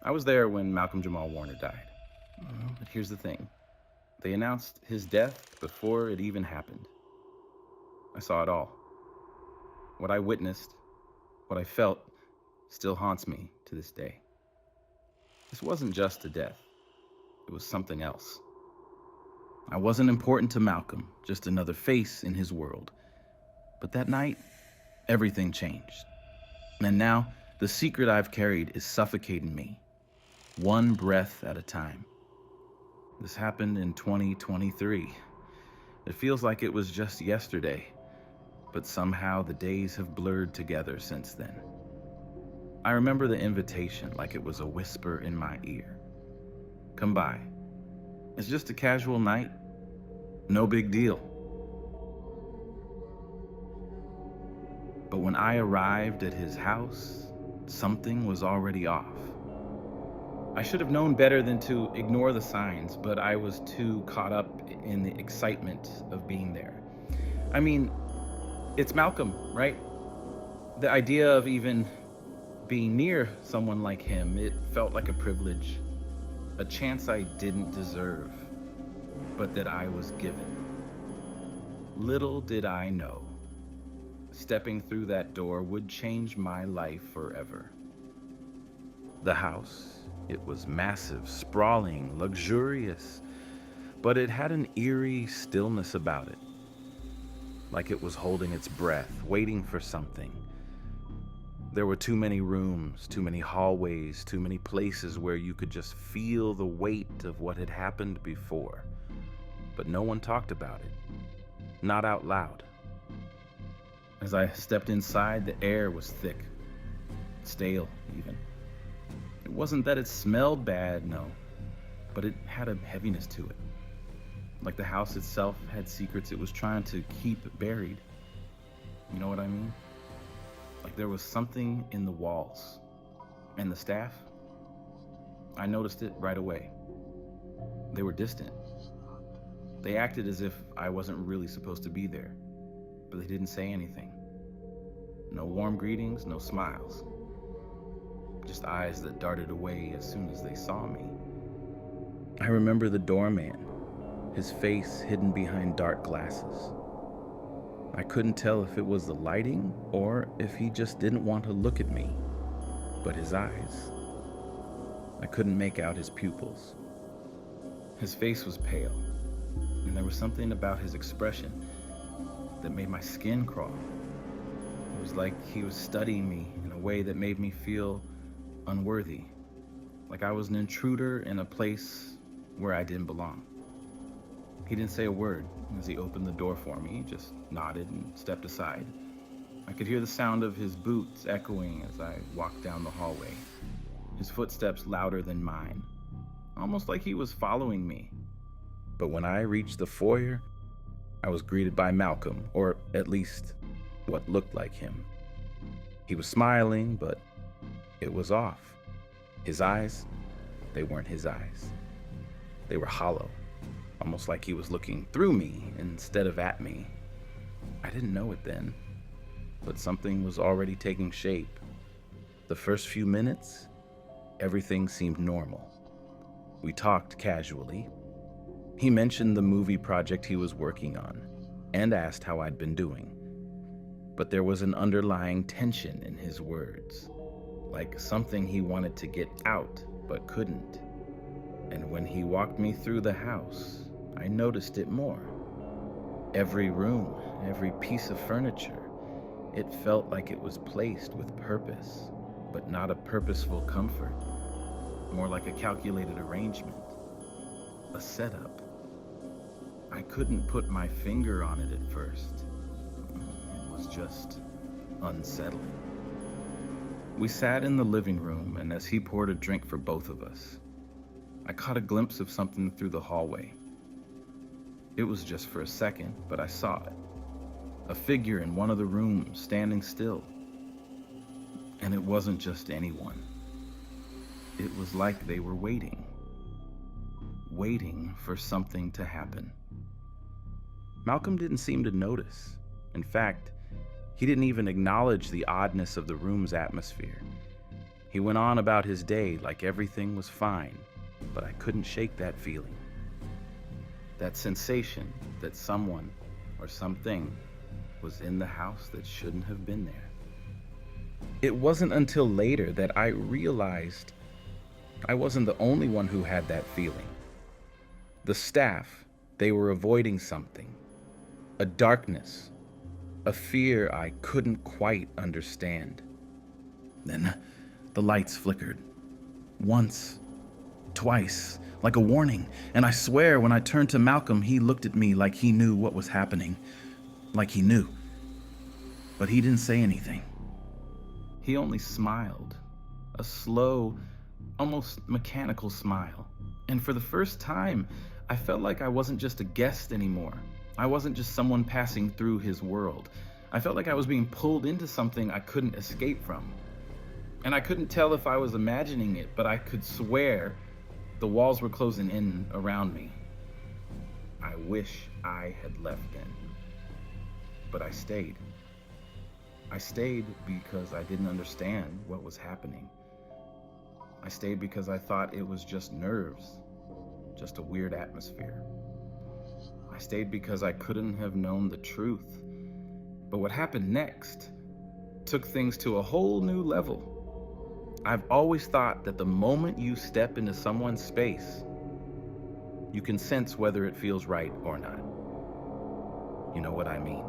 I was there when Malcolm-Jamal Warner died. But here's the thing. They announced his death before it even happened. I saw it all. What I witnessed, what I felt, still haunts me to this day. This wasn't just a death. It was something else. I wasn't important to Malcolm, just another face in his world. But that night, everything changed. And now, the secret I've carried is suffocating me, one breath at a time. This happened in 2023. It feels like it was just yesterday, but somehow the days have blurred together since then. I remember the invitation like it was a whisper in my ear. Come by. It's just a casual night. No big deal. But when I arrived at his house, something was already off. I should have known better than to ignore the signs, but I was too caught up in the excitement of being there. I mean, it's Malcolm, right? The idea of even being near someone like him, it felt like a privilege, a chance I didn't deserve, but that I was given. Little did I know, stepping through that door would change my life forever. The house, it was massive, sprawling, luxurious, but it had an eerie stillness about it, like it was holding its breath, waiting for something. There were too many rooms, too many hallways, too many places where you could just feel the weight of what had happened before. But no one talked about it, not out loud. As I stepped inside, the air was thick, stale even. It wasn't that it smelled bad, no, but it had a heaviness to it. Like the house itself had secrets it was trying to keep buried. You know what I mean? Like there was something in the walls. And the staff, I noticed it right away. They were distant. They acted as if I wasn't really supposed to be there, but they didn't say anything. No warm greetings, no smiles. Just eyes that darted away as soon as they saw me. I remember the doorman, his face hidden behind dark glasses. I couldn't tell if it was the lighting or if he just didn't want to look at me, but his eyes. I couldn't make out his pupils. His face was pale, and there was something about his expression that made my skin crawl. It was like he was studying me in a way that made me feel unworthy, like I was an intruder in a place where I didn't belong. He didn't say a word as he opened the door for me, just nodded and stepped aside. I could hear the sound of his boots echoing as I walked down the hallway, his footsteps louder than mine, almost like he was following me. But when I reached the foyer, I was greeted by Malcolm, or at least what looked like him. He was smiling, but it was off. His eyes, they weren't his eyes. They were hollow, almost like he was looking through me instead of at me. I didn't know it then, but something was already taking shape. The first few minutes, everything seemed normal. We talked casually. He mentioned the movie project he was working on and asked how I'd been doing. But there was an underlying tension in his words, like something he wanted to get out but couldn't. And when he walked me through the house, I noticed it more. Every room, every piece of furniture, it felt like it was placed with purpose, but not a purposeful comfort, more like a calculated arrangement, a setup. I couldn't put my finger on it at first. It was just unsettling. We sat in the living room, and as he poured a drink for both of us, I caught a glimpse of something through the hallway. It was just for a second, but I saw it. A figure in one of the rooms, standing still. And it wasn't just anyone. It was like they were waiting for something to happen. Malcolm didn't seem to notice. In fact, he didn't even acknowledge the oddness of the room's atmosphere. He went on about his day like everything was fine, but I couldn't shake that feeling. That sensation that someone or something was in the house that shouldn't have been there. It wasn't until later that I realized I wasn't the only one who had that feeling. The staff, they were avoiding something, a darkness, a fear I couldn't quite understand. Then the lights flickered. Once, twice, like a warning, and I swear when I turned to Malcolm, he looked at me like he knew what was happening. Like he knew. But he didn't say anything. He only smiled, a slow, almost mechanical smile. And for the first time, I felt like I wasn't just a guest anymore. I wasn't just someone passing through his world. I felt like I was being pulled into something I couldn't escape from. And I couldn't tell if I was imagining it, but I could swear the walls were closing in around me. I wish I had left then. But I stayed. I stayed because I didn't understand what was happening. I stayed because I thought it was just nerves, just a weird atmosphere. I stayed because I couldn't have known the truth. But what happened next took things to a whole new level. I've always thought that the moment you step into someone's space, you can sense whether it feels right or not. You know what I mean?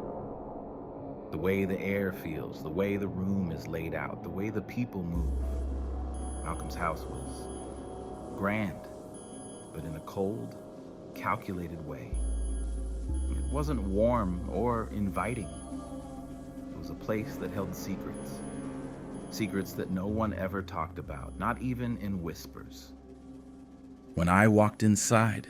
The way the air feels, the way the room is laid out, the way the people move. Malcolm's house was grand, but in a cold, calculated way. It wasn't warm or inviting. It was a place that held secrets. Secrets that no one ever talked about, not even in whispers. When I walked inside,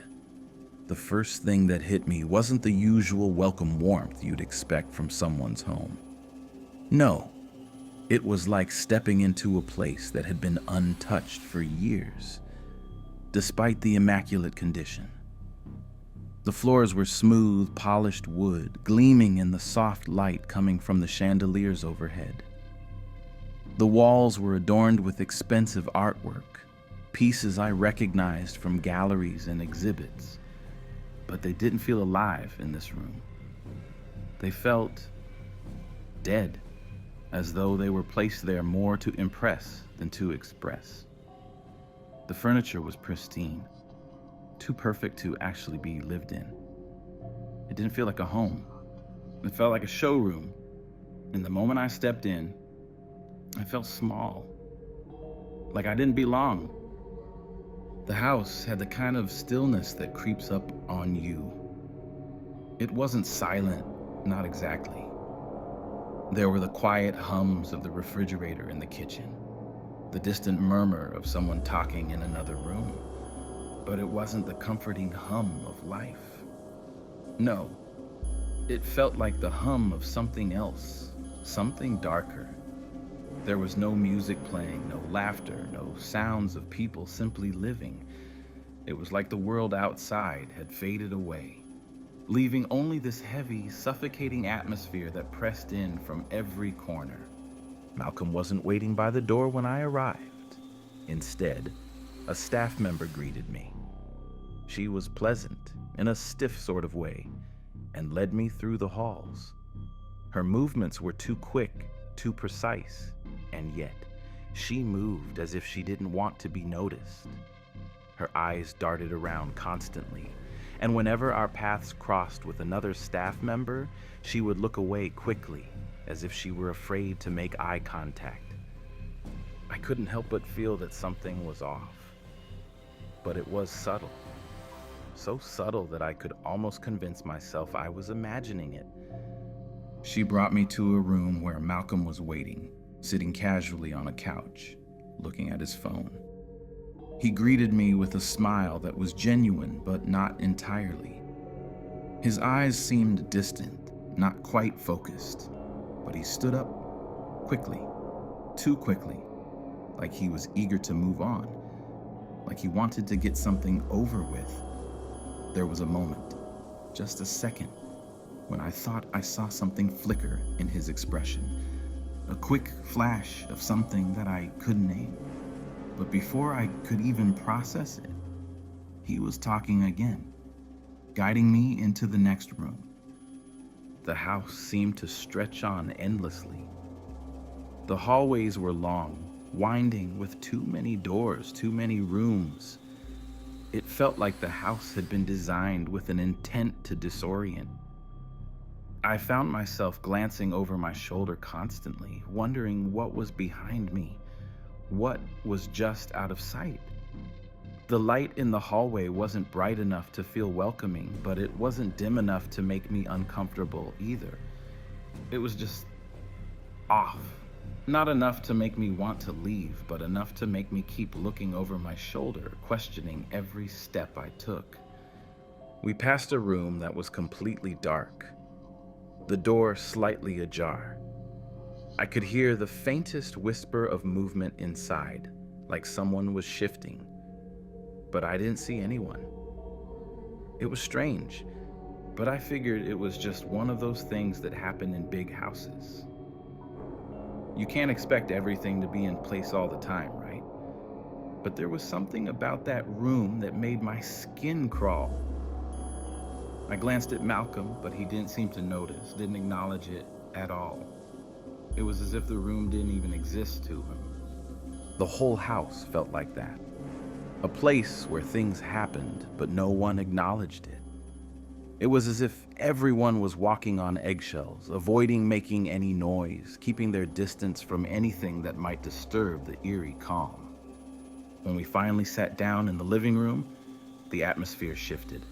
the first thing that hit me wasn't the usual welcome warmth you'd expect from someone's home. No, it was like stepping into a place that had been untouched for years, despite the immaculate condition. The floors were smooth, polished wood, gleaming in the soft light coming from the chandeliers overhead. The walls were adorned with expensive artwork, pieces I recognized from galleries and exhibits, but they didn't feel alive in this room. They felt dead, as though they were placed there more to impress than to express. The furniture was pristine, too perfect to actually be lived in. It didn't feel like a home. It felt like a showroom. And the moment I stepped in, I felt small, like I didn't belong. The house had the kind of stillness that creeps up on you. It wasn't silent, not exactly. There were the quiet hums of the refrigerator in the kitchen, the distant murmur of someone talking in another room. But it wasn't the comforting hum of life. No, it felt like the hum of something else, something darker. There was no music playing, no laughter, no sounds of people simply living. It was like the world outside had faded away, leaving only this heavy, suffocating atmosphere that pressed in from every corner. Malcolm wasn't waiting by the door when I arrived. Instead, a staff member greeted me. She was pleasant, in a stiff sort of way, and led me through the halls. Her movements were too quick, too precise, and yet she moved as if she didn't want to be noticed. Her eyes darted around constantly, and whenever our paths crossed with another staff member, she would look away quickly, as if she were afraid to make eye contact. I couldn't help but feel that something was off, but it was subtle. So subtle that I could almost convince myself I was imagining it. She brought me to a room where Malcolm was waiting, sitting casually on a couch, looking at his phone. He greeted me with a smile that was genuine, but not entirely. His eyes seemed distant, not quite focused, but he stood up quickly, too quickly, like he was eager to move on, like he wanted to get something over with. There was a moment, just a second, when I thought I saw something flicker in his expression. a quick flash of something that I couldn't name. But before I could even process it, he was talking again, guiding me into the next room. The house seemed to stretch on endlessly. The hallways were long, winding with too many doors, too many rooms. It felt like the house had been designed with an intent to disorient. I found myself glancing over my shoulder constantly, wondering what was behind me, what was just out of sight. The light in the hallway wasn't bright enough to feel welcoming, but it wasn't dim enough to make me uncomfortable either. It was just off. Not enough to make me want to leave, but enough to make me keep looking over my shoulder, questioning every step I took. We passed a room that was completely dark, the door slightly ajar. I could hear the faintest whisper of movement inside, like someone was shifting, but I didn't see anyone. It was strange, but I figured it was just one of those things that happen in big houses. You can't expect everything to be in place all the time, right? But there was something about that room that made my skin crawl. I glanced at Malcolm, but he didn't seem to notice, didn't acknowledge it at all. It was as if the room didn't even exist to him. The whole house felt like that. A place where things happened, but no one acknowledged it. It was as if everyone was walking on eggshells, avoiding making any noise, keeping their distance from anything that might disturb the eerie calm. When we finally sat down in the living room, the atmosphere shifted.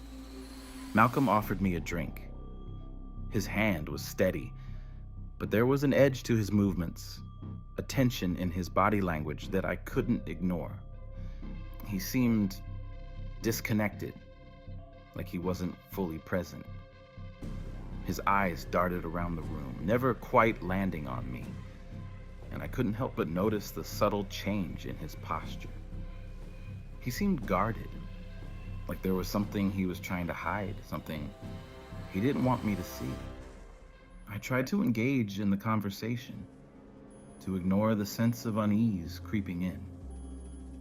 Malcolm offered me a drink. His hand was steady, but there was an edge to his movements, a tension in his body language that I couldn't ignore. He seemed disconnected, like he wasn't fully present. His eyes darted around the room, never quite landing on me, and I couldn't help but notice the subtle change in his posture. He seemed guarded, like there was something he was trying to hide, something he didn't want me to see. I tried to engage in the conversation, to ignore the sense of unease creeping in.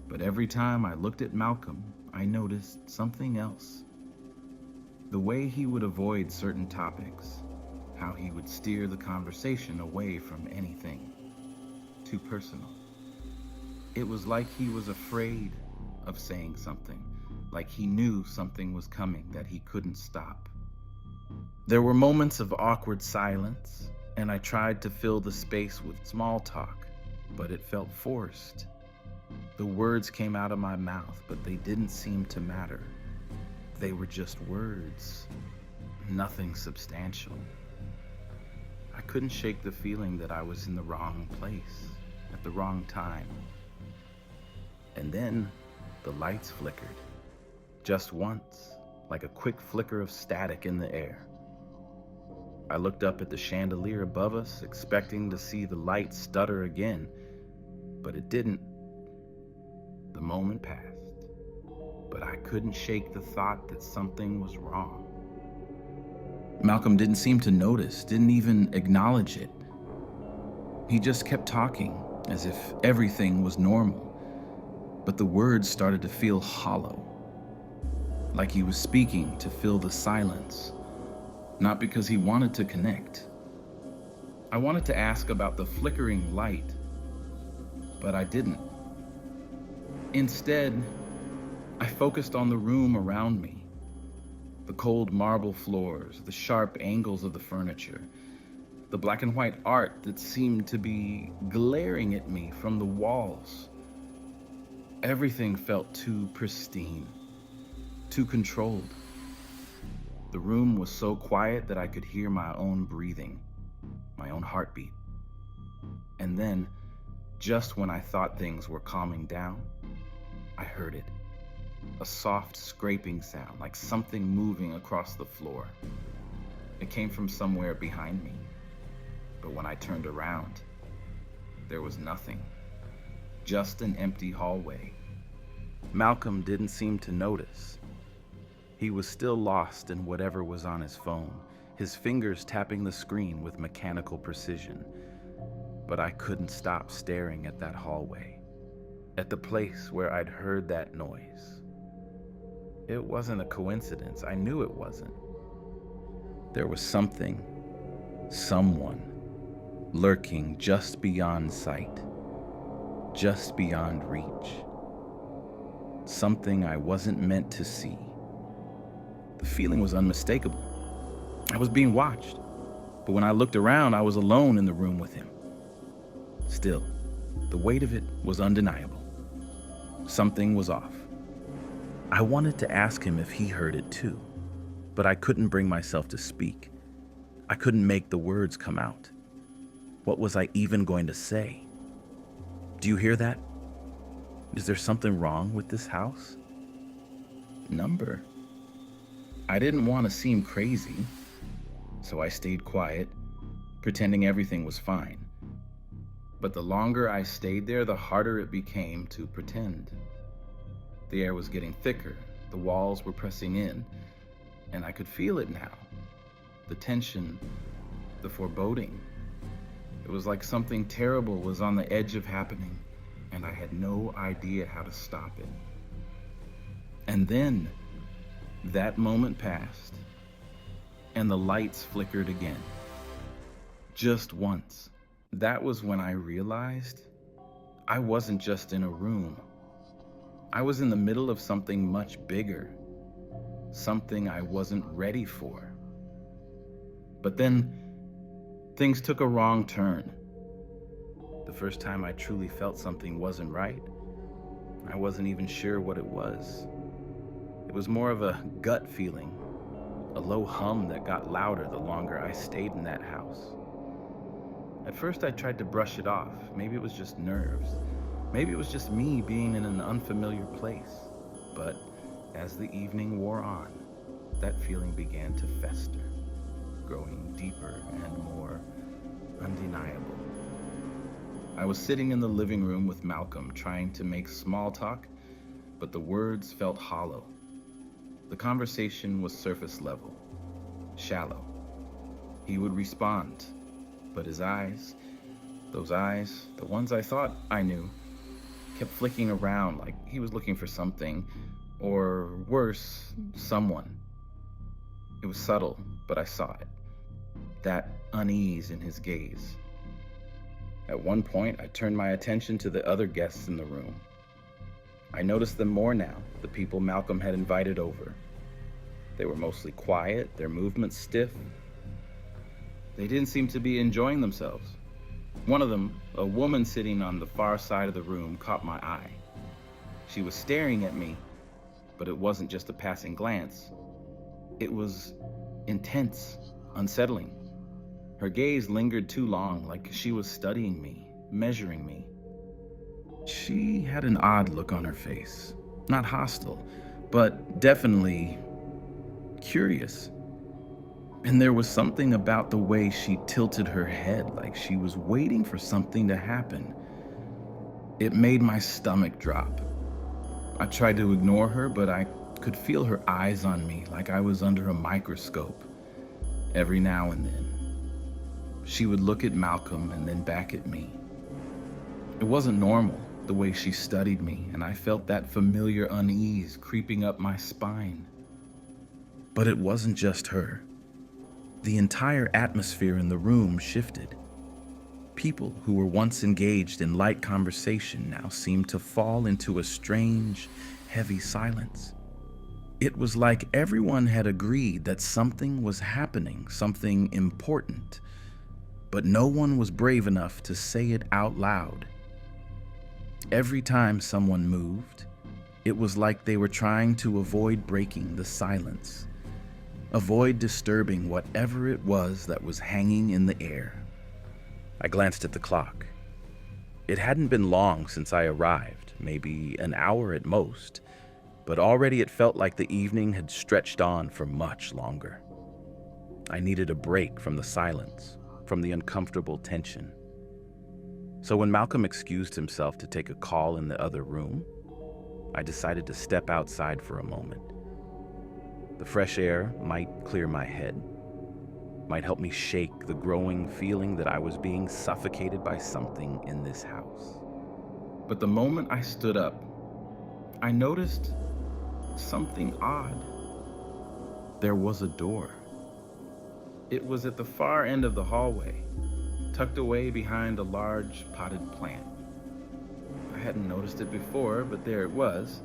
But every time I looked at Malcolm, I noticed something else. The way he would avoid certain topics, how he would steer the conversation away from anything too personal. It was like he was afraid of saying something, like he knew something was coming that he couldn't stop. There were moments of awkward silence, and I tried to fill the space with small talk, but it felt forced. The words came out of my mouth, but they didn't seem to matter. They were just words, nothing substantial. I couldn't shake the feeling that I was in the wrong place, at the wrong time. And then the lights flickered, just once, like a quick flicker of static in the air. I looked up at the chandelier above us, expecting to see the light stutter again, but it didn't. The moment passed, but I couldn't shake the thought that something was wrong. Malcolm didn't seem to notice, didn't even acknowledge it. He just kept talking, as if everything was normal, but the words started to feel hollow, like he was speaking to fill the silence, not because he wanted to connect. I wanted to ask about the flickering light, but I didn't. Instead, I focused on the room around me, the cold marble floors, the sharp angles of the furniture, the black and white art that seemed to be glaring at me from the walls. Everything felt too pristine, too controlled. The room was so quiet that I could hear my own breathing, my own heartbeat. And then, just when I thought things were calming down, I heard it. A soft scraping sound, like something moving across the floor. It came from somewhere behind me. But when I turned around, there was nothing. Just an empty hallway. Malcolm didn't seem to notice. He was still lost in whatever was on his phone, his fingers tapping the screen with mechanical precision. but I couldn't stop staring at that hallway, at the place where I'd heard that noise. It wasn't a coincidence. I knew it wasn't. There was something, someone, lurking just beyond sight, just beyond reach. Something I wasn't meant to see. The feeling was unmistakable. I was being watched, but when I looked around, I was alone in the room with him. Still, the weight of it was undeniable. Something was off. I wanted to ask him if he heard it too, but I couldn't bring myself to speak. I couldn't make the words come out. What was I even going to say? Do you hear that? Is there something wrong with this house? Number. I didn't want to seem crazy, so I stayed quiet, pretending everything was fine. But the longer I stayed there, the harder it became to pretend. The air was getting thicker, the walls were pressing in, and I could feel it now. The tension, the foreboding. It was like something terrible was on the edge of happening, and I had no idea how to stop it. And then, that moment passed, and the lights flickered again. Just once. That was when I realized I wasn't just in a room. I was in the middle of something much bigger, something I wasn't ready for. But then, things took a wrong turn. The first time I truly felt something wasn't right, I wasn't even sure what it was. It was more of a gut feeling, a low hum that got louder the longer I stayed in that house. At first I tried to brush it off. Maybe it was just nerves. Maybe it was just me being in an unfamiliar place. But as the evening wore on, that feeling began to fester, growing deeper and more undeniable. I was sitting in the living room with Malcolm, trying to make small talk, but the words felt hollow. The conversation was surface level, shallow. He would respond, but his eyes, those eyes, the ones I thought I knew, kept flicking around like he was looking for something, or worse, someone. It was subtle, but I saw it. That unease in his gaze. At one point, I turned my attention to the other guests in the room. I noticed them more now, the people Malcolm had invited over. They were mostly quiet, their movements stiff. They didn't seem to be enjoying themselves. One of them, a woman sitting on the far side of the room, caught my eye. She was staring at me, but it wasn't just a passing glance. It was intense, unsettling. Her gaze lingered too long, like she was studying me, measuring me. She had an odd look on her face. Not hostile, but definitely curious. And there was something about the way she tilted her head, like she was waiting for something to happen. It made my stomach drop. I tried to ignore her, but I could feel her eyes on me like I was under a microscope. Every now and then, she would look at Malcolm and then back at me. It wasn't normal, the way she studied me, and I felt that familiar unease creeping up my spine. But it wasn't just her. The entire atmosphere in the room shifted. People who were once engaged in light conversation now seemed to fall into a strange, heavy silence. It was like everyone had agreed that something was happening, something important, but no one was brave enough to say it out loud. Every time someone moved, it was like they were trying to avoid breaking the silence, avoid disturbing whatever it was that was hanging in the air. I glanced at the clock. It hadn't been long since I arrived, maybe an hour at most, but already it felt like the evening had stretched on for much longer. I needed a break from the silence, from the uncomfortable tension. So when Malcolm excused himself to take a call in the other room, I decided to step outside for a moment. The fresh air might clear my head. might help me shake the growing feeling that I was being suffocated by something in this house. But the moment I stood up, I noticed something odd. There was a door. It was at the far end of the hallway, tucked away behind a large potted plant. I hadn't noticed it before, but there it was,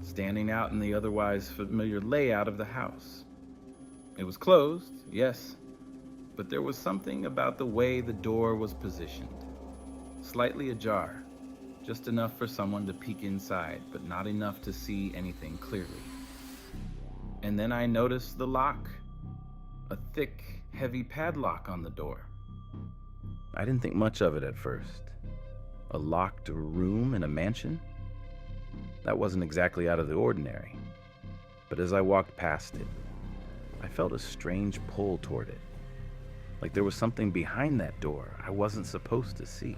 standing out in the otherwise familiar layout of the house. It was closed, yes, but there was something about the way the door was positioned. Slightly ajar, just enough for someone to peek inside, but not enough to see anything clearly. And then I noticed the lock, a thick, heavy padlock on the door. I didn't think much of it at first. A locked room in a mansion? That wasn't exactly out of the ordinary. But as I walked past it, I felt a strange pull toward it. Like there was something behind that door I wasn't supposed to see.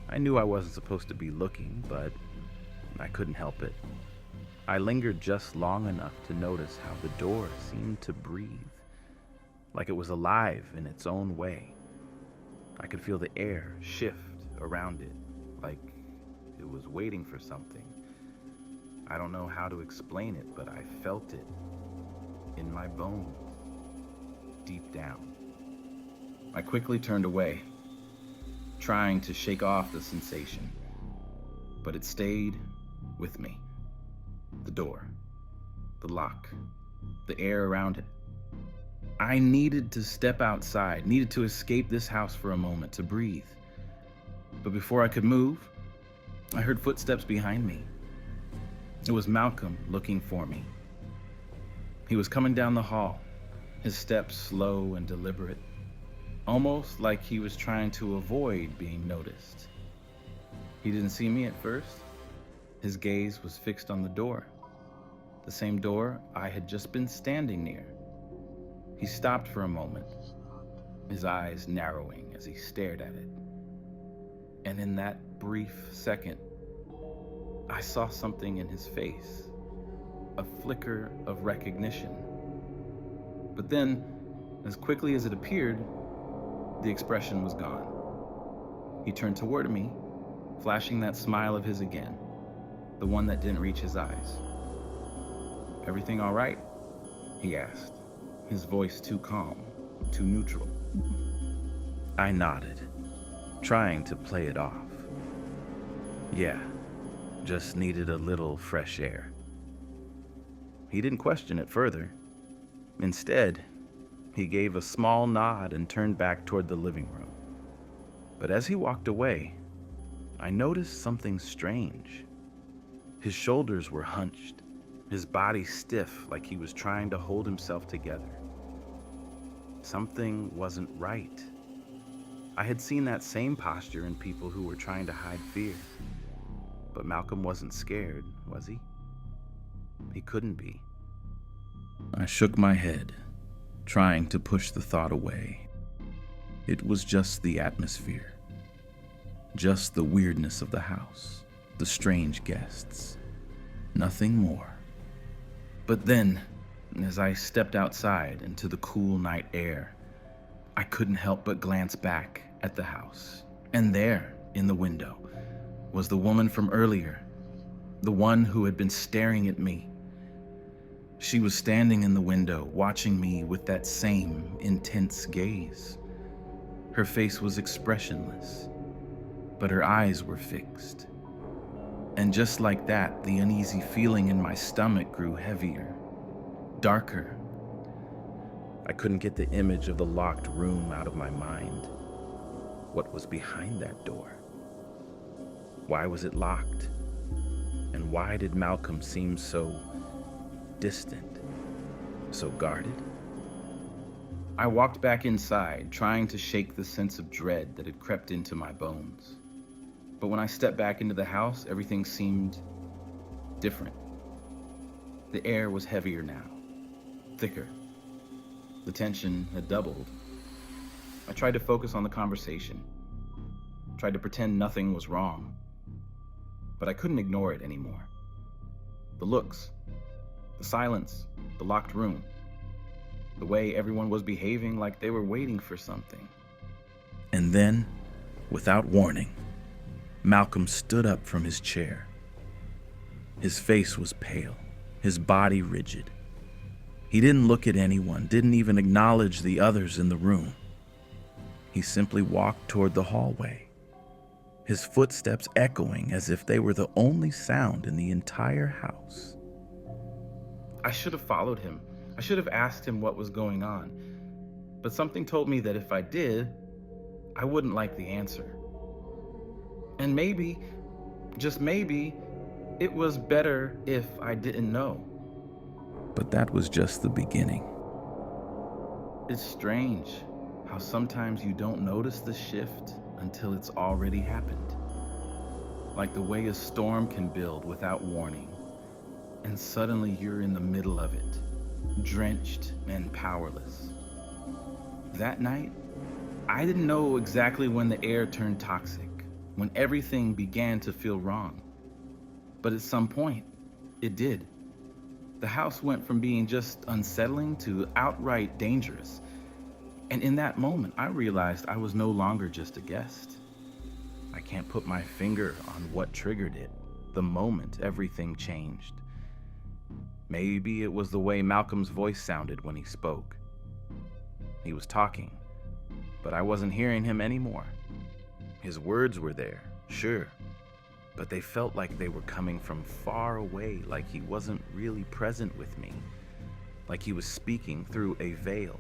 I knew I wasn't supposed to be looking, but I couldn't help it. I lingered just long enough to notice how the door seemed to breathe, like it was alive in its own way. I could feel the air shift around it, like it was waiting for something. I don't know how to explain it, but I felt it in my bones, deep down. I quickly turned away, trying to shake off the sensation, but it stayed with me. The door, the lock, the air around it. I needed to step outside, needed to escape this house for a moment, to breathe. But before I could move, I heard footsteps behind me. It was Malcolm looking for me. He was coming down the hall, his steps slow and deliberate, almost like he was trying to avoid being noticed. He didn't see me at first. His gaze was fixed on the door, the same door I had just been standing near. He stopped for a moment, his eyes narrowing as he stared at it. And in that brief second, I saw something in his face, a flicker of recognition. But then, as quickly as it appeared, the expression was gone. He turned toward me, flashing that smile of his again, the one that didn't reach his eyes. "Everything all right?" he asked, his voice too calm, too neutral. I nodded, trying to play it off. Yeah, just needed a little fresh air. He didn't question it further. Instead, he gave a small nod and turned back toward the living room. But as he walked away, I noticed something strange. His shoulders were hunched, his body stiff like he was trying to hold himself together. Something wasn't right. I had seen that same posture in people who were trying to hide fear. But Malcolm wasn't scared, was he? He couldn't be. I shook my head, trying to push the thought away. It was just the atmosphere. Just the weirdness of the house, the strange guests. Nothing more. But then, as I stepped outside into the cool night air, I couldn't help but glance back at the house. And there, in the window, was the woman from earlier, the one who had been staring at me. She was standing in the window, watching me with that same intense gaze. Her face was expressionless, but her eyes were fixed. And just like that, the uneasy feeling in my stomach grew heavier, darker. I couldn't get the image of the locked room out of my mind. What was behind that door? Why was it locked? And why did Malcolm seem so distant, so guarded? I walked back inside, trying to shake the sense of dread that had crept into my bones. But when I stepped back into the house, everything seemed different. The air was heavier now, thicker. The tension had doubled. I tried to focus on the conversation, tried to pretend nothing was wrong, but I couldn't ignore it anymore. The looks, the silence, the locked room. the way everyone was behaving like they were waiting for something. And then, without warning, Malcolm stood up from his chair. His face was pale, his body rigid. He didn't look at anyone, didn't even acknowledge the others in the room. He simply walked toward the hallway, his footsteps echoing as if they were the only sound in the entire house. I should have followed him. I should have asked him what was going on. But something told me that if I did, I wouldn't like the answer. And maybe, just maybe, it was better if I didn't know. But that was just the beginning. It's strange how sometimes you don't notice the shift until it's already happened. Like the way a storm can build without warning, and suddenly you're in the middle of it, drenched and powerless. That night, I didn't know exactly when the air turned toxic, when everything began to feel wrong. But at some point, it did. The house went from being just unsettling to outright dangerous. And in that moment, I realized I was no longer just a guest. I can't put my finger on what triggered it, the moment everything changed. Maybe it was the way Malcolm's voice sounded when he spoke. He was talking, but I wasn't hearing him anymore. His words were there, sure, but they felt like they were coming from far away, like he wasn't really present with me, like he was speaking through a veil.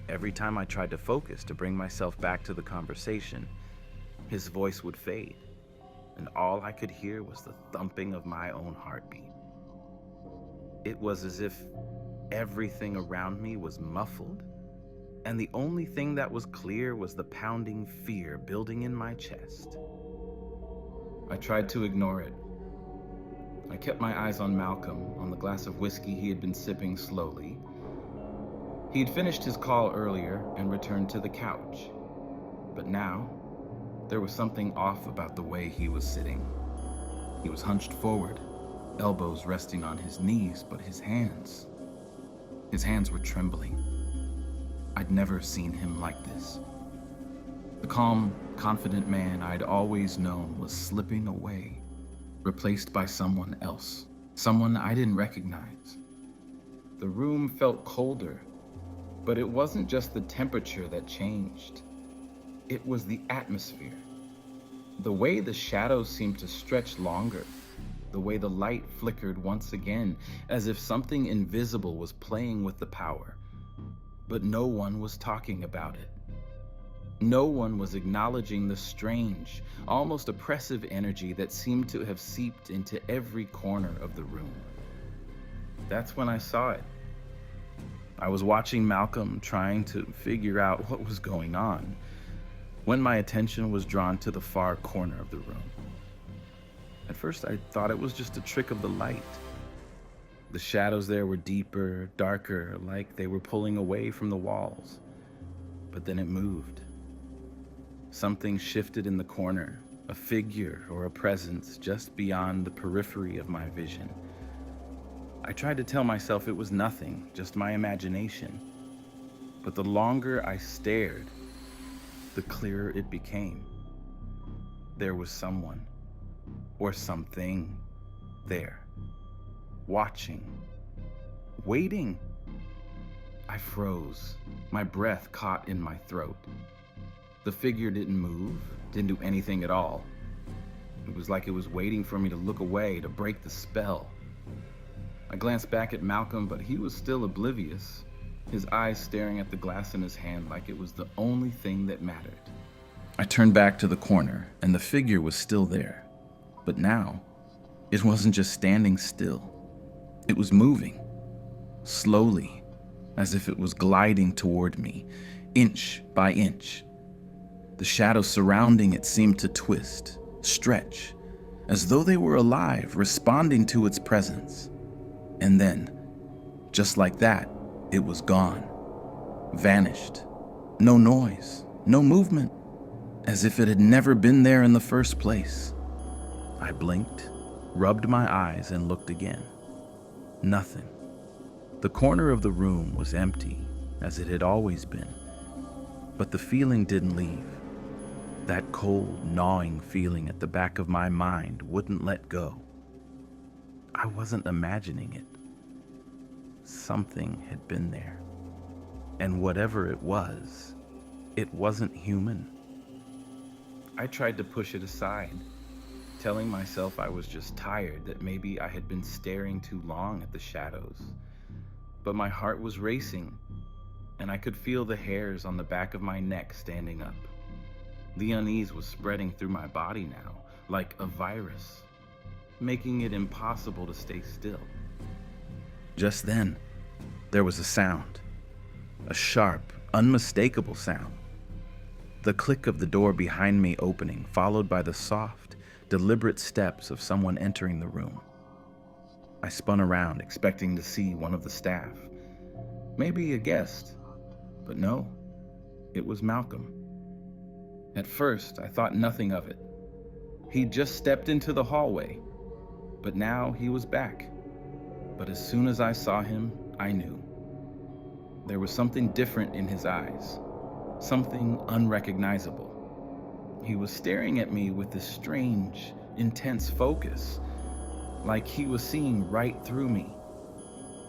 Every time I tried to focus to bring myself back to the conversation, his voice would fade, and all I could hear was the thumping of my own heartbeat. It was as if everything around me was muffled, and the only thing that was clear was the pounding fear building in my chest. I tried to ignore it. I kept my eyes on Malcolm, on the glass of whiskey he had been sipping slowly. He had finished his call earlier and returned to the couch. But now, there was something off about the way he was sitting. He was hunched forward, elbows resting on his knees, but his hands were trembling. I'd never seen him like this. The calm, confident man I'd always known was slipping away, replaced by someone else, someone I didn't recognize. The room felt colder, but it wasn't just the temperature that changed. It was the atmosphere. The way the shadows seemed to stretch longer, the way the light flickered once again, as if something invisible was playing with the power. But no one was talking about it. No one was acknowledging the strange, almost oppressive energy that seemed to have seeped into every corner of the room. That's when I saw it. I was watching Malcolm trying to figure out what was going on, when my attention was drawn to the far corner of the room. At first, I thought it was just a trick of the light. The shadows there were deeper, darker, like they were pulling away from the walls. But then it moved. Something shifted in the corner, a figure or a presence just beyond the periphery of my vision. I tried to tell myself it was nothing, just my imagination. But the longer I stared, the clearer it became. There was someone, or something, there, watching, waiting. I froze, my breath caught in my throat. The figure didn't move, didn't do anything at all. It was like it was waiting for me to look away, to break the spell. I glanced back at Malcolm, but he was still oblivious, his eyes staring at the glass in his hand like it was the only thing that mattered. I turned back to the corner, and the figure was still there. But now, it wasn't just standing still. It was moving, slowly, as if it was gliding toward me, inch by inch. The shadows surrounding it seemed to twist, stretch, as though they were alive, responding to its presence. And then, just like that, it was gone, vanished. No noise, no movement, as if it had never been there in the first place. I blinked, rubbed my eyes, and looked again. Nothing. The corner of the room was empty, as it had always been, but the feeling didn't leave. That cold, gnawing feeling at the back of my mind wouldn't let go. I wasn't imagining it. Something had been there, and whatever it wasn't human. I tried to push it aside, telling myself I was just tired, that maybe I had been staring too long at the shadows. But my heart was racing, and I could feel the hairs on the back of my neck standing up. The unease was spreading through my body now, like a virus, making it impossible to stay still. Just then, there was a sound, a sharp, unmistakable sound. The click of the door behind me opening, followed by the soft, deliberate steps of someone entering the room. I spun around, expecting to see one of the staff, maybe a guest, but no, it was Malcolm. At first, I thought nothing of it. He'd just stepped into the hallway, but now he was back. But as soon as I saw him, I knew. There was something different in his eyes, something unrecognizable. He was staring at me with this strange, intense focus, like he was seeing right through me.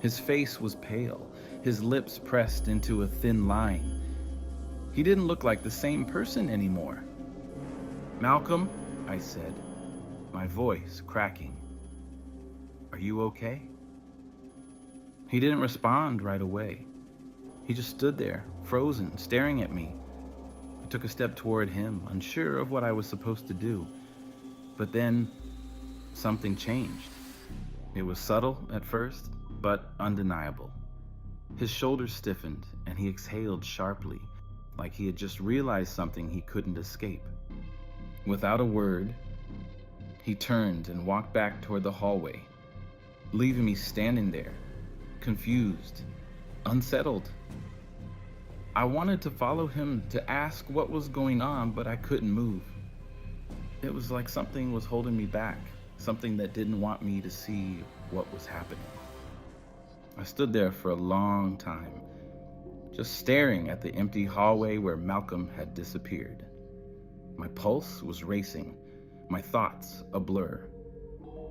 His face was pale, his lips pressed into a thin line. He didn't look like the same person anymore. "Malcolm," I said, my voice cracking. "Are you okay?" He didn't respond right away. He just stood there, frozen, staring at me. I took a step toward him, unsure of what I was supposed to do. But then, something changed. It was subtle at first, but undeniable. His shoulders stiffened, and he exhaled sharply, like he had just realized something he couldn't escape. Without a word, he turned and walked back toward the hallway, leaving me standing there, confused, unsettled. I wanted to follow him to ask what was going on, but I couldn't move. It was like something was holding me back, something that didn't want me to see what was happening. I stood there for a long time, just staring at the empty hallway where Malcolm had disappeared. My pulse was racing, my thoughts a blur.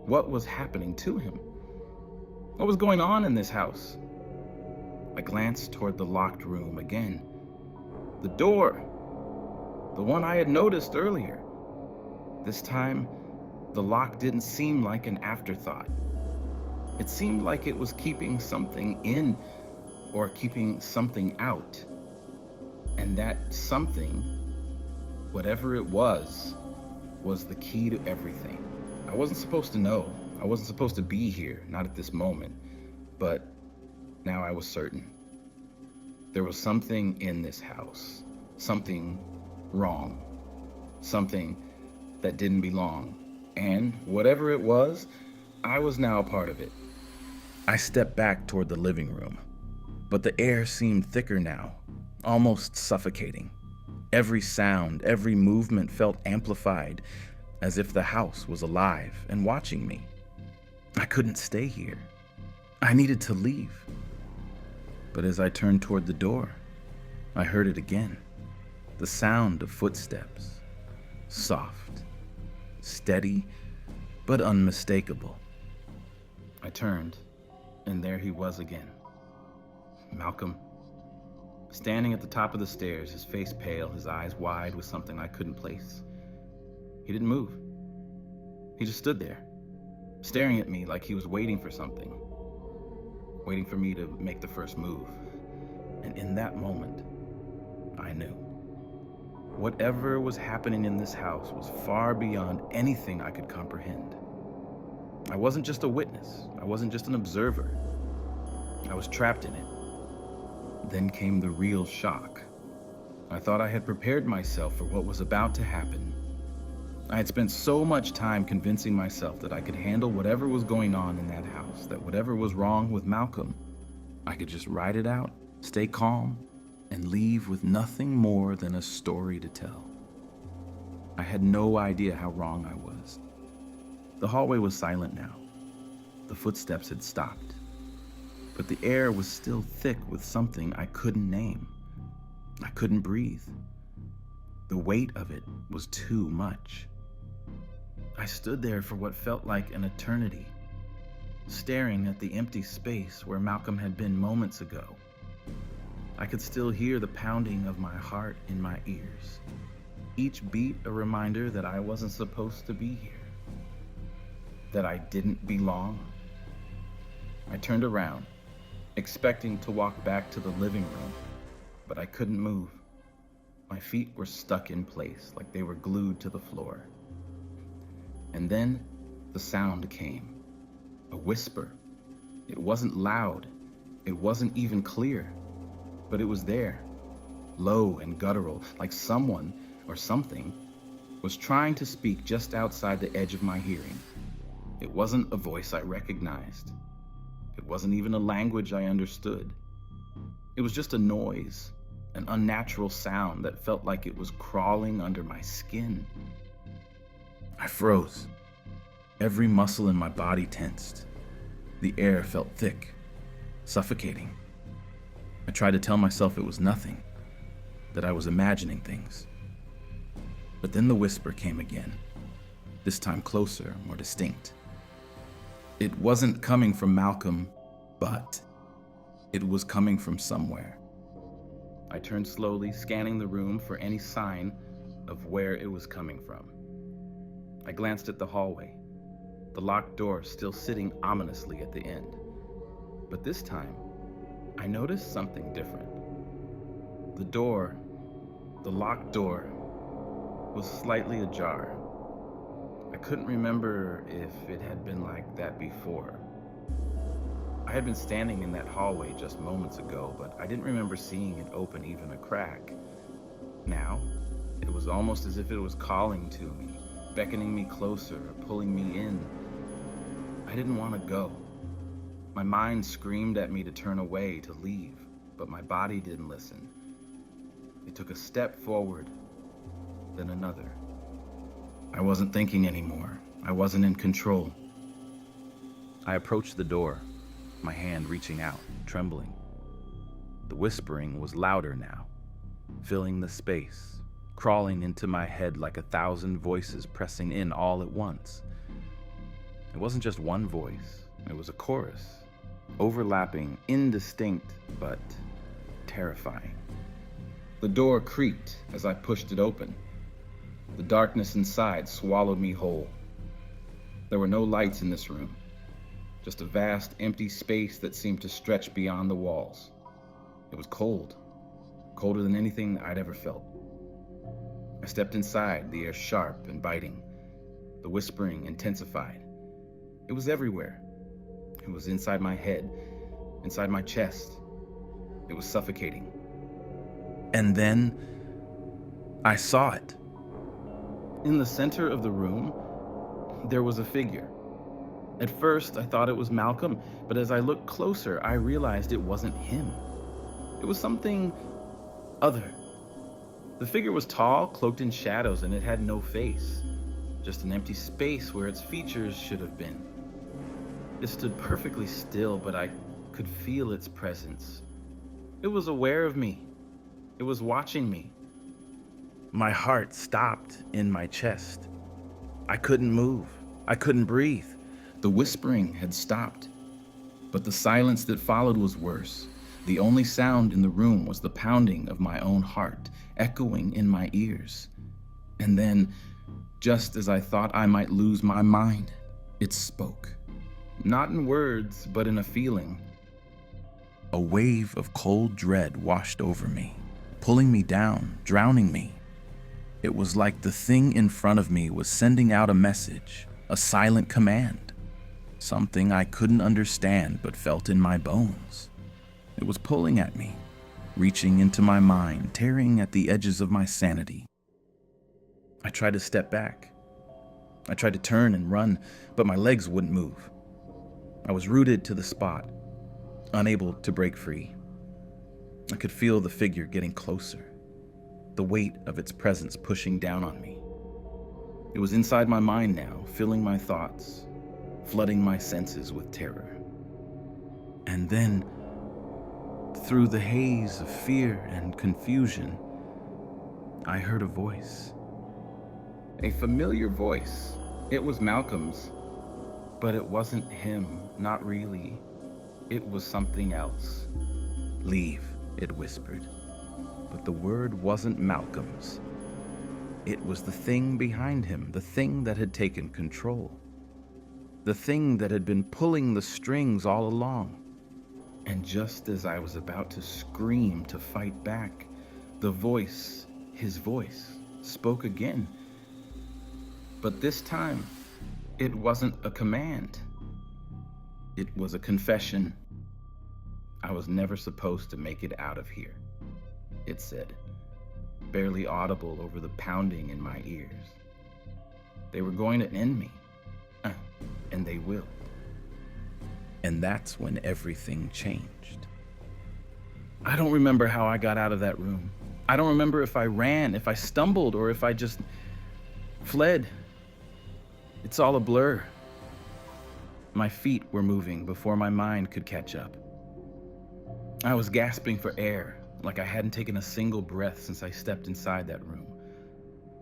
What was happening to him? What was going on in this house? I glanced toward the locked room again. The door, the one I had noticed earlier. This time, the lock didn't seem like an afterthought. It seemed like it was keeping something in or keeping something out. And that something, whatever it was the key to everything. I wasn't supposed to know. I wasn't supposed to be here, not at this moment. But now I was certain. There was something in this house, something wrong, something that didn't belong. And whatever it was, I was now a part of it. I stepped back toward the living room, but the air seemed thicker now, almost suffocating. Every sound, every movement felt amplified, as if the house was alive and watching me. I couldn't stay here. I needed to leave. But as I turned toward the door, I heard it again. The sound of footsteps. Soft, steady, but unmistakable. I turned, and there he was again. Malcolm, standing at the top of the stairs, his face pale, his eyes wide with something I couldn't place. He didn't move. He just stood there, staring at me like he was waiting for something, waiting for me to make the first move. And in that moment, I knew. Whatever was happening in this house was far beyond anything I could comprehend. I wasn't just a witness. I wasn't just an observer. I was trapped in it. Then came the real shock. I thought I had prepared myself for what was about to happen. I had spent so much time convincing myself that I could handle whatever was going on in that house, that whatever was wrong with Malcolm, I could just ride it out, stay calm, and leave with nothing more than a story to tell. I had no idea how wrong I was. The hallway was silent now. The footsteps had stopped. but the air was still thick with something I couldn't name. I couldn't breathe. The weight of it was too much. I stood there for what felt like an eternity, staring at the empty space where Malcolm had been moments ago. I could still hear the pounding of my heart in my ears, each beat a reminder that I wasn't supposed to be here, that I didn't belong. I turned around, expecting to walk back to the living room, but I couldn't move. My feet were stuck in place like they were glued to the floor. And then the sound came. A whisper. It wasn't loud. It wasn't even clear. But it was there, low and guttural, like someone or something was trying to speak just outside the edge of my hearing. It wasn't a voice I recognized. It wasn't even a language I understood. It was just a noise, an unnatural sound that felt like it was crawling under my skin. I froze. Every muscle in my body tensed. The air felt thick, suffocating. I tried to tell myself it was nothing, that I was imagining things. But then the whisper came again, this time closer, more distinct. It wasn't coming from Malcolm, but it was coming from somewhere. I turned slowly, scanning the room for any sign of where it was coming from. I glanced at the hallway, the locked door still sitting ominously at the end. But this time, I noticed something different. The locked door, was slightly ajar. I couldn't remember if it had been like that before. I had been standing in that hallway just moments ago, but I didn't remember seeing it open even a crack. Now, it was almost as if it was calling to me, beckoning me closer, pulling me in. I didn't want to go. My mind screamed at me to turn away, to leave, but my body didn't listen. It took a step forward, then another. I wasn't thinking anymore. I wasn't in control. I approached the door, my hand reaching out, trembling. The whispering was louder now, filling the space, crawling into my head like 1,000 voices pressing in all at once. It wasn't just one voice, it was a chorus, overlapping, indistinct, but terrifying. The door creaked as I pushed it open. The darkness inside swallowed me whole. There were no lights in this room, just a vast, empty space that seemed to stretch beyond the walls. It was cold, colder than anything I'd ever felt. I stepped inside, the air sharp and biting. The whispering intensified. It was everywhere. It was inside my head, inside my chest. It was suffocating. And then I saw it. In the center of the room, there was a figure. At first, I thought it was Malcolm, but as I looked closer, I realized it wasn't him. It was something other. The figure was tall, cloaked in shadows, and it had no face, just an empty space where its features should have been. It stood perfectly still, but I could feel its presence. It was aware of me. It was watching me. My heart stopped in my chest. I couldn't move. I couldn't breathe. The whispering had stopped, but the silence that followed was worse. The only sound in the room was the pounding of my own heart, echoing in my ears. And then, just as I thought I might lose my mind, it spoke. Not in words, but in a feeling. A wave of cold dread washed over me, pulling me down, drowning me. It was like the thing in front of me was sending out a message, a silent command, something I couldn't understand but felt in my bones. It was pulling at me, reaching into my mind, tearing at the edges of my sanity. I tried to step back. I tried to turn and run, but my legs wouldn't move. I was rooted to the spot, unable to break free. I could feel the figure getting closer, the weight of its presence pushing down on me. It was inside my mind now, filling my thoughts, flooding my senses with terror. And then, through the haze of fear and confusion, I heard a voice. A familiar voice. It was Malcolm's, but it wasn't him, not really. It was something else. "Leave," it whispered. But the word wasn't Malcolm's. It was the thing behind him, the thing that had taken control. The thing that had been pulling the strings all along. And just as I was about to scream to fight back, the voice, his voice, spoke again. But this time, it wasn't a command. It was a confession. I was never supposed to make it out of here, it said, barely audible over the pounding in my ears. They were going to end me, and they will. And that's when everything changed. I don't remember how I got out of that room. I don't remember if I ran, if I stumbled, or if I just fled. It's all a blur. My feet were moving before my mind could catch up. I was gasping for air, like I hadn't taken a single breath since I stepped inside that room.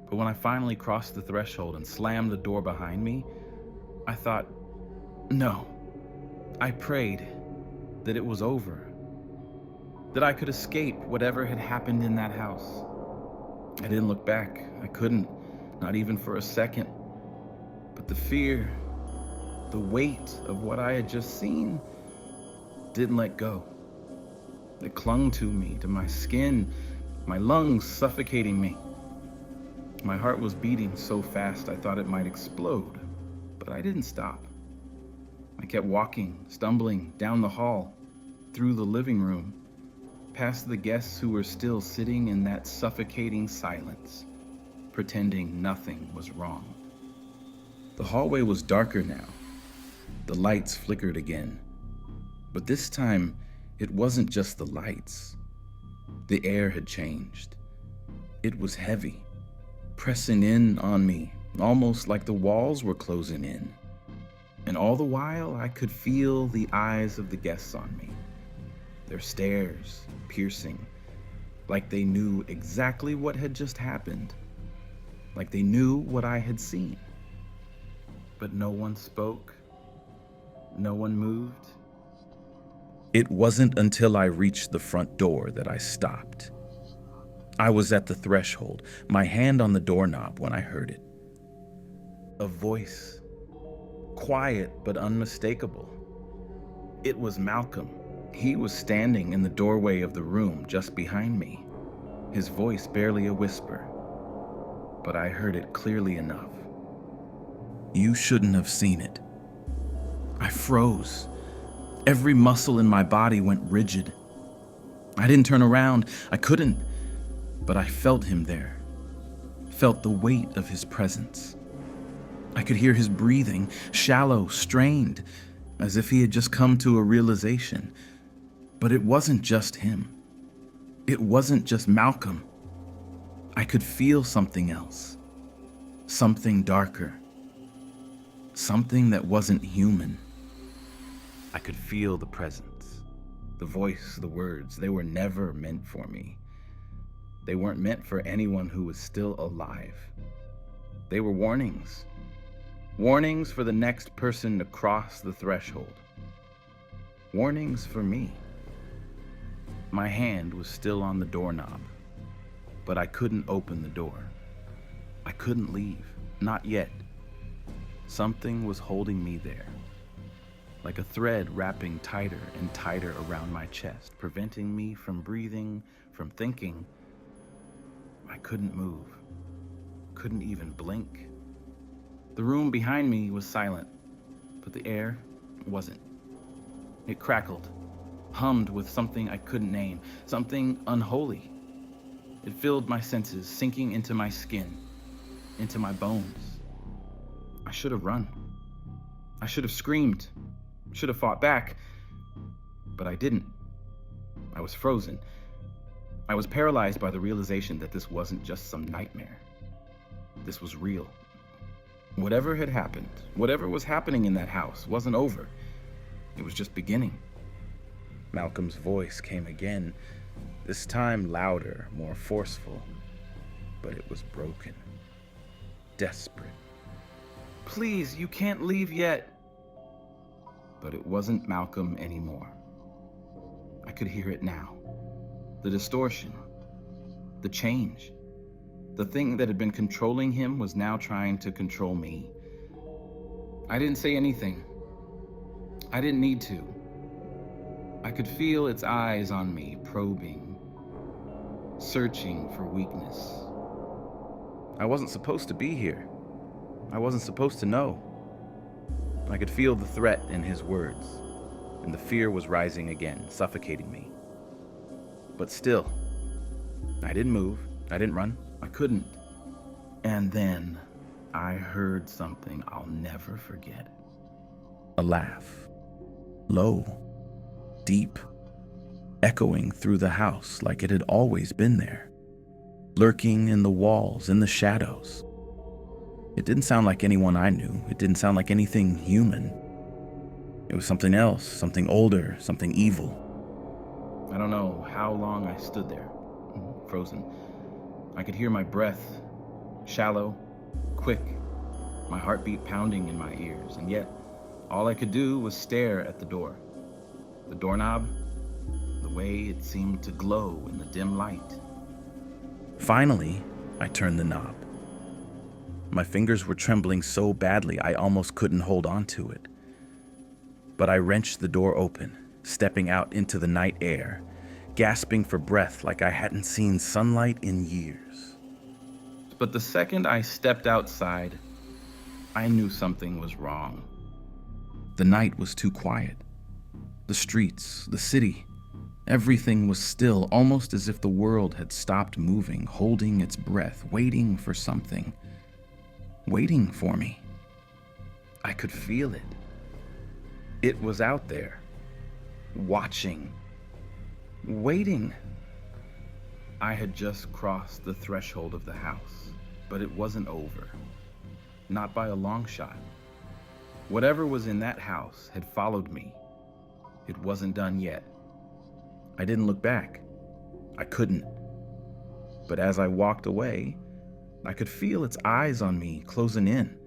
But when I finally crossed the threshold and slammed the door behind me, I thought, no. I prayed that it was over, that I could escape whatever had happened in that house. I didn't look back. I couldn't, not even for a second. But the fear, the weight of what I had just seen, didn't let go. It clung to me, to my skin, my lungs suffocating me. My heart was beating so fast I thought it might explode, but I didn't stop. I kept walking, stumbling down the hall, through the living room, past the guests who were still sitting in that suffocating silence, pretending nothing was wrong. The hallway was darker now. The lights flickered again. But this time, it wasn't just the lights. The air had changed. It was heavy, pressing in on me, almost like the walls were closing in. And all the while, I could feel the eyes of the guests on me, their stares piercing, like they knew exactly what had just happened, like they knew what I had seen. But no one spoke, no one moved. It wasn't until I reached the front door that I stopped. I was at the threshold, my hand on the doorknob when I heard it. A voice. Quiet but unmistakable. It was Malcolm. He was standing in the doorway of the room just behind me, his voice barely a whisper, but I heard it clearly enough. "You shouldn't have seen it." I froze. Every muscle in my body went rigid. I didn't turn around. I couldn't, but I felt him there, felt the weight of his presence. I could hear his breathing, shallow, strained, as if he had just come to a realization. But it wasn't just him. It wasn't just Malcolm. I could feel something else, something darker, something that wasn't human. I could feel the presence, the voice, the words. They were never meant for me. They weren't meant for anyone who was still alive. They were warnings. Warnings for the next person to cross the threshold. Warnings for me. My hand was still on the doorknob, but I couldn't open the door. I couldn't leave, not yet. Something was holding me there, like a thread wrapping tighter and tighter around my chest, preventing me from breathing, from thinking. I couldn't move, couldn't even blink. The room behind me was silent, but the air wasn't. It crackled, hummed with something I couldn't name, something unholy. It filled my senses, sinking into my skin, into my bones. I should have run. I should have screamed, should have fought back, but I didn't. I was frozen. I was paralyzed by the realization that this wasn't just some nightmare. This was real. Whatever had happened, whatever was happening in that house wasn't over. It was just beginning. Malcolm's voice came again, this time louder, more forceful, but it was broken, desperate. Please, you can't leave yet. But it wasn't Malcolm anymore. I could hear it now. The distortion, the change. The thing that had been controlling him was now trying to control me. I didn't say anything. I didn't need to. I could feel its eyes on me, probing, searching for weakness. I wasn't supposed to be here. I wasn't supposed to know. I could feel the threat in his words, and the fear was rising again, suffocating me. But still, I didn't move. I didn't run. I couldn't. And then I heard something I'll never forget. A laugh. Low, deep, echoing through the house like it had always been there, lurking in the walls, in the shadows. It didn't sound like anyone I knew. It didn't sound like anything human. It was something else, something older, something evil. I don't know how long I stood there, frozen. I could hear my breath, shallow, quick, my heartbeat pounding in my ears, and yet all I could do was stare at the door. The doorknob, the way it seemed to glow in the dim light. Finally, I turned the knob. My fingers were trembling so badly I almost couldn't hold on to it. But I wrenched the door open, stepping out into the night air, gasping for breath like I hadn't seen sunlight in years. But the second I stepped outside, I knew something was wrong. The night was too quiet. The streets, the city, everything was still, almost as if the world had stopped moving, holding its breath, waiting for something. Waiting for me. I could feel it. It was out there, watching, waiting. I had just crossed the threshold of the house, but it wasn't over. Not by a long shot. Whatever was in that house had followed me. It wasn't done yet. I didn't look back. I couldn't. But as I walked away, I could feel its eyes on me, closing in.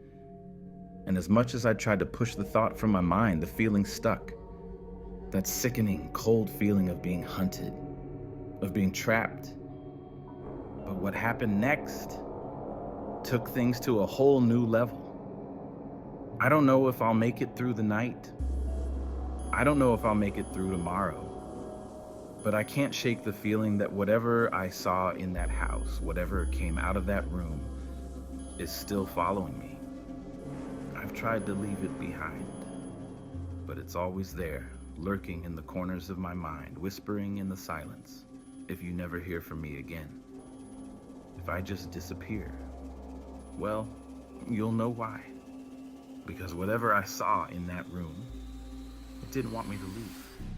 And as much as I tried to push the thought from my mind, the feeling stuck. That sickening, cold feeling of being hunted, of being trapped. But what happened next took things to a whole new level. I don't know if I'll make it through the night. I don't know if I'll make it through tomorrow. But I can't shake the feeling that whatever I saw in that house, whatever came out of that room, is still following me. I've tried to leave it behind, but it's always there, lurking in the corners of my mind, whispering in the silence, if you never hear from me again. If I just disappear, well, you'll know why. Because whatever I saw in that room, it didn't want me to leave.